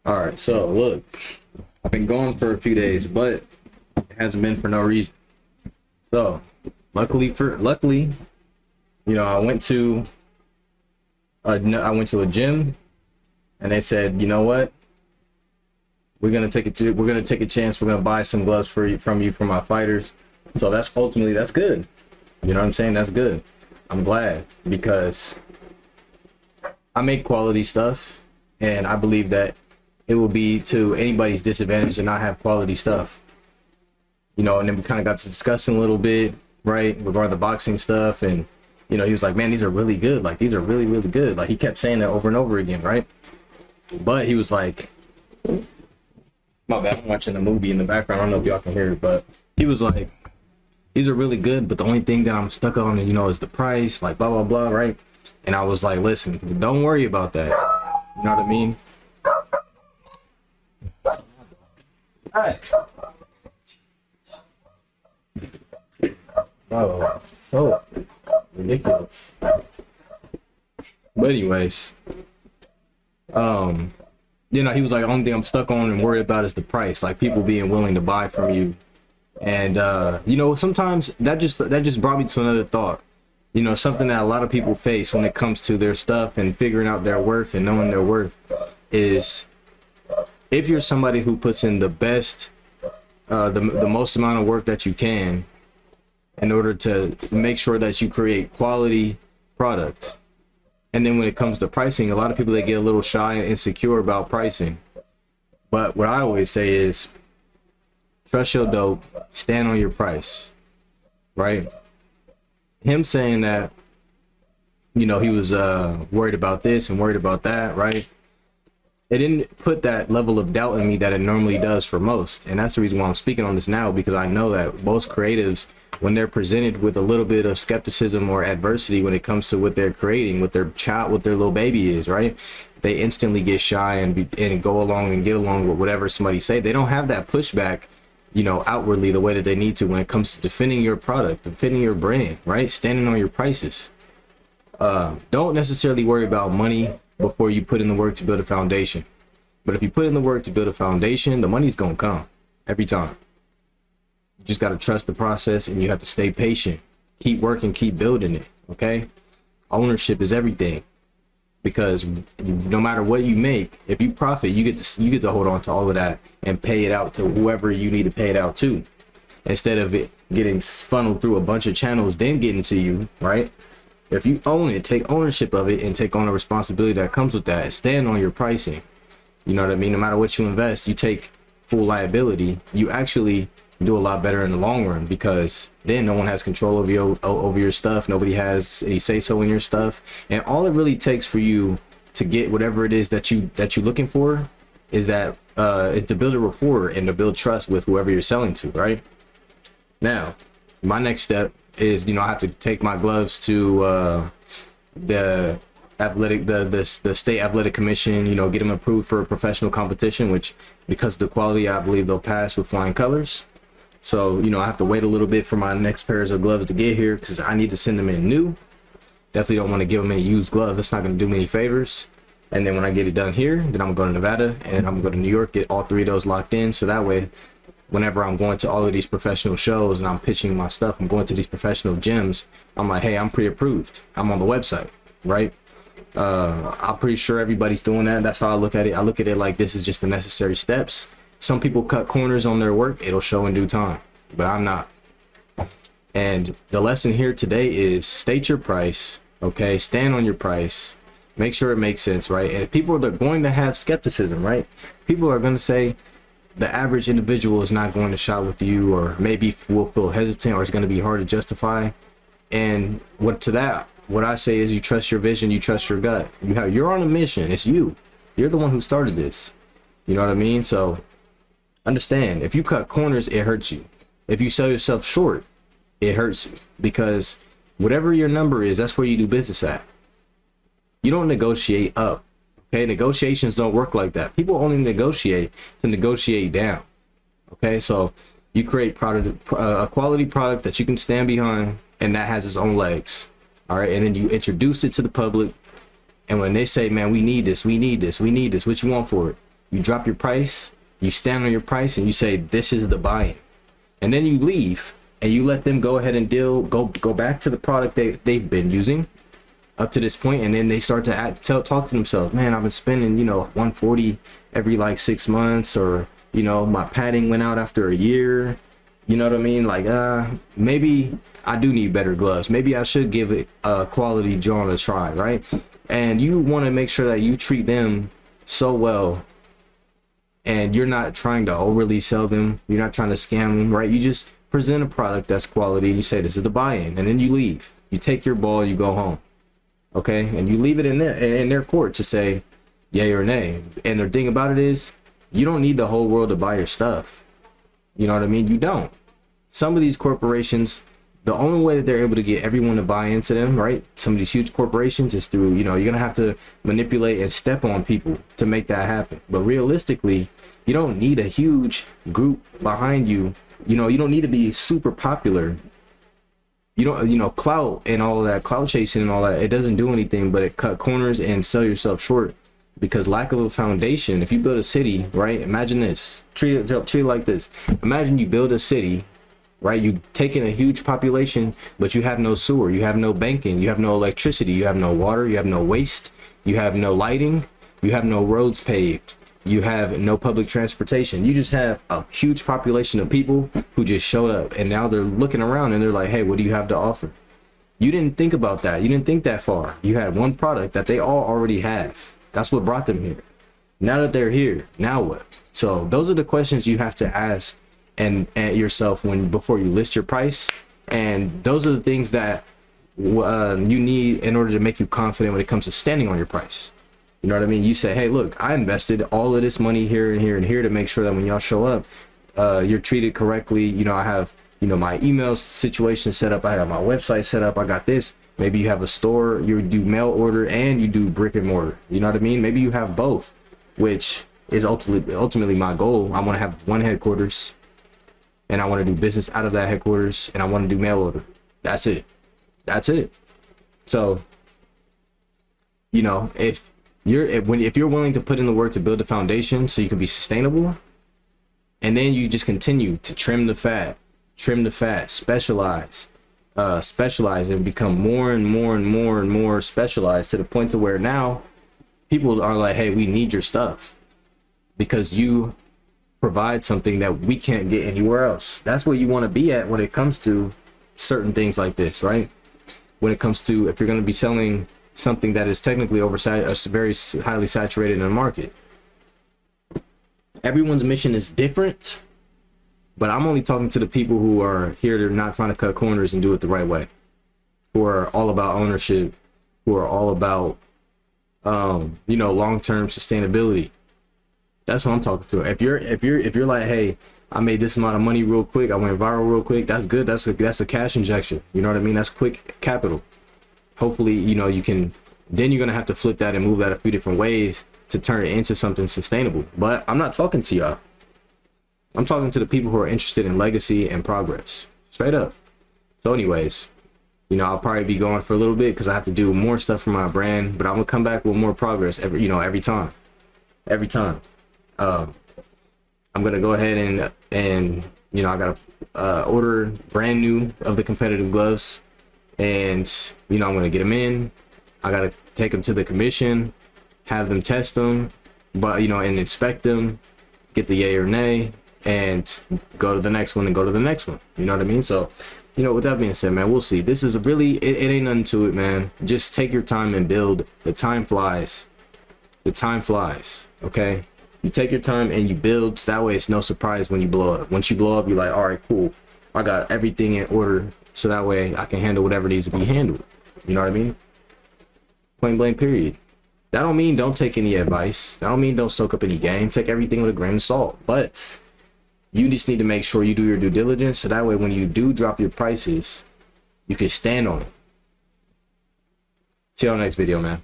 All right, so look, I've been gone for a few days, but it hasn't been for no reason. So, luckily, I went to a gym, and they said, you know what, we're gonna take a chance. We're gonna buy some gloves from my fighters. So that's good. You know what I'm saying? That's good. I'm glad because I make quality stuff, and I believe that it will be to anybody's disadvantage to not have quality stuff. And then we kind of got to discussing a little bit, right, regarding the boxing stuff, and he was like, man, these are really good. Like, these are really, really good. Like, he kept saying that over and over again, right? But he was like, my bad, I'm watching a movie in the background. I don't know if y'all can hear it, but he was like, these are really good, but the only thing that I'm stuck on, is the price, like, blah, blah, blah, right? And I was like, listen, don't worry about that. You know what I mean? All right. Oh, so ridiculous. But anyways, he was like, the only thing I'm stuck on and worried about is the price, like people being willing to buy from you. And sometimes that just brought me to another thought. Something that a lot of people face when it comes to their stuff and figuring out their worth and knowing their worth is, if you're somebody who puts in the best, the most amount of work that you can in order to make sure that you create quality product. And then when it comes to pricing, a lot of people, they get a little shy and insecure about pricing. But what I always say is, trust your dope, stand on your price, right? Him saying that, he was worried about this and worried about that, right? It didn't put that level of doubt in me that it normally does for most. And that's the reason why I'm speaking on this now, because I know that most creatives, when they're presented with a little bit of skepticism or adversity when it comes to what they're creating, what their child, what their little baby is, right? They instantly get shy and go along and get along with whatever somebody say. They don't have that pushback, outwardly the way that they need to when it comes to defending your product, defending your brand, right? Standing on your prices. Don't necessarily worry about money before you put in the work to build a foundation. But if you put in the work to build a foundation, the money's gonna come every time. You just gotta trust the process, and you have to stay patient. Keep working, keep building it, okay? Ownership is everything, because no matter what you make, if you profit, you get to hold on to all of that and pay it out to whoever you need to pay it out to, instead of it getting funneled through a bunch of channels then getting to you, right? If you own it, take ownership of it and take on the responsibility that comes with that, and stand on your pricing. You know what I mean? No matter what you invest, you take full liability. You actually do a lot better in the long run, because then no one has control over your stuff. Nobody has any say so in your stuff. And all it really takes for you to get whatever it is that you're looking for is to build a rapport and to build trust with whoever you're selling to, right? Now, my next step is, I have to take my gloves to the state athletic commission, get them approved for a professional competition, which, because of the quality, I believe they'll pass with flying colors. So, I have to wait a little bit for my next pairs of gloves to get here, because I need to send them in new. Definitely don't want to give them any used gloves. That's not going to do me any favors. And then when I get it done here, then I'm going to go to Nevada, and I'm going to go to New York, get all three of those locked in. So that way, whenever I'm going to all of these professional shows and I'm pitching my stuff, I'm going to these professional gyms, I'm like, hey, I'm pre-approved. I'm on the website, right? I'm pretty sure everybody's doing that. That's how I look at it. I look at it like this is just the necessary steps. Some people cut corners on their work. It'll show in due time, but I'm not. And the lesson here today is, state your price, okay? Stand on your price. Make sure it makes sense, right? And people are going to have skepticism, right? People are going to say, the average individual is not going to shop with you, or maybe will feel hesitant, or it's going to be hard to justify. And what I say is, you trust your vision, you trust your gut. You're on a mission. It's you. You're the one who started this. You know what I mean? So understand, if you cut corners, it hurts you. If you sell yourself short, it hurts you, because whatever your number is, that's where you do business at. You don't negotiate up. Okay, negotiations don't work like that. People only negotiate to negotiate down. Okay, so you create a quality product that you can stand behind, and that has its own legs. All right, and then you introduce it to the public, and when they say, man, we need this, what you want for it? You drop your price, you stand on your price, and you say, this is the buy-in. And then you leave and you let them go ahead and go back to the product they've been using up to this point, and then they start to talk to themselves, man, I've been spending, you know, 140 every like 6 months, or, you know, my padding went out after a year. You know what I mean? Like, maybe I do need better gloves. Maybe I should give it a quality John a try, right? And you want to make sure that you treat them so well, and you're not trying to overly sell them. You're not trying to scam them, right? You just present a product that's quality, and you say, this is the buy-in, and then you leave. You take your ball, you go home, okay? And you leave it in their court to say yay or nay. And the thing about it is, you don't need the whole world to buy your stuff. You know what I mean? You don't. Some of these corporations, the only way that they're able to get everyone to buy into them, right? Some of these huge corporations is through, you know, you're going to have to manipulate and step on people to make that happen. But realistically, you don't need a huge group behind you. You know, you don't need to be super popular. You don't, you know, clout and all of that, clout chasing and all that, it doesn't do anything but it cut corners and sell yourself short. Because lack of a foundation, if you build a city, right? Imagine this, treat it like this. Imagine you build a city, right? You take in a huge population, but you have no sewer, you have no banking, you have no electricity, you have no water, you have no waste, you have no lighting, you have no roads paved, you have no public transportation. You just have a huge population of people who just showed up, and now they're looking around and they're like, hey, what do you have to offer? You didn't think about that. You didn't think that far. You had one product that they all already have. That's what brought them here. Now that they're here, now what? So those are the questions you have to ask and yourself before you list your price. And those are the things that you need in order to make you confident when it comes to standing on your price. You know what I mean? You say, hey, look, I invested all of this money here and here and here to make sure that when y'all show up, you're treated correctly. You know, I have, you know, my email situation set up. I have my website set up. I got this. Maybe you have a store, you do mail order, and you do brick and mortar. You know what I mean? Maybe you have both, which is ultimately my goal. I want to have one headquarters, and I want to do business out of that headquarters, and I want to do mail order. That's it. That's it. So, you know, if you're willing to put in the work to build a foundation so you can be sustainable, and then you just continue to trim the fat, specialize and become more and more specialized, to the point to where now people are like, hey, we need your stuff because you provide something that we can't get anywhere else. That's where you want to be at when it comes to certain things like this, right? When it comes to, if you're going to be selling something that is technically very highly saturated in the market, everyone's mission is different. But I'm only talking to the people who are here, they're not trying to cut corners and do it the right way, who are all about ownership, who are all about, you know, long-term sustainability. That's what I'm talking to. If you're like, hey, I made this amount of money real quick, I went viral real quick, that's good. That's a cash injection. You know what I mean? That's quick capital. Hopefully, you know, then you're going to have to flip that and move that a few different ways to turn it into something sustainable. But I'm not talking to y'all. I'm talking to the people who are interested in legacy and progress, straight up. So anyways, you know, I'll probably be going for a little bit because I have to do more stuff for my brand, but I'm gonna come back with more progress every time. I'm gonna go ahead and you know, I gotta order brand new of the competitive gloves, and you know, I'm gonna get them in. I gotta take them to the commission, have them test them, but you know, and inspect them, get the yay or nay, and go to the next one and go to the next one. You know what I mean? So, you know, with that being said, man, we'll see. This is it ain't nothing to it, man. Just take your time and build. The time flies. Okay? You take your time and you build, so that way it's no surprise when you blow up. Once you blow up, you're like, all right, cool, I got everything in order, so that way I can handle whatever needs to be handled. You know what I mean? Plain blank, period. That don't mean don't take any advice. That don't mean don't soak up any game. Take everything with a grain of salt. But you just need to make sure you do your due diligence, so that way when you do drop your prices, you can stand on it. See you on the next video, man.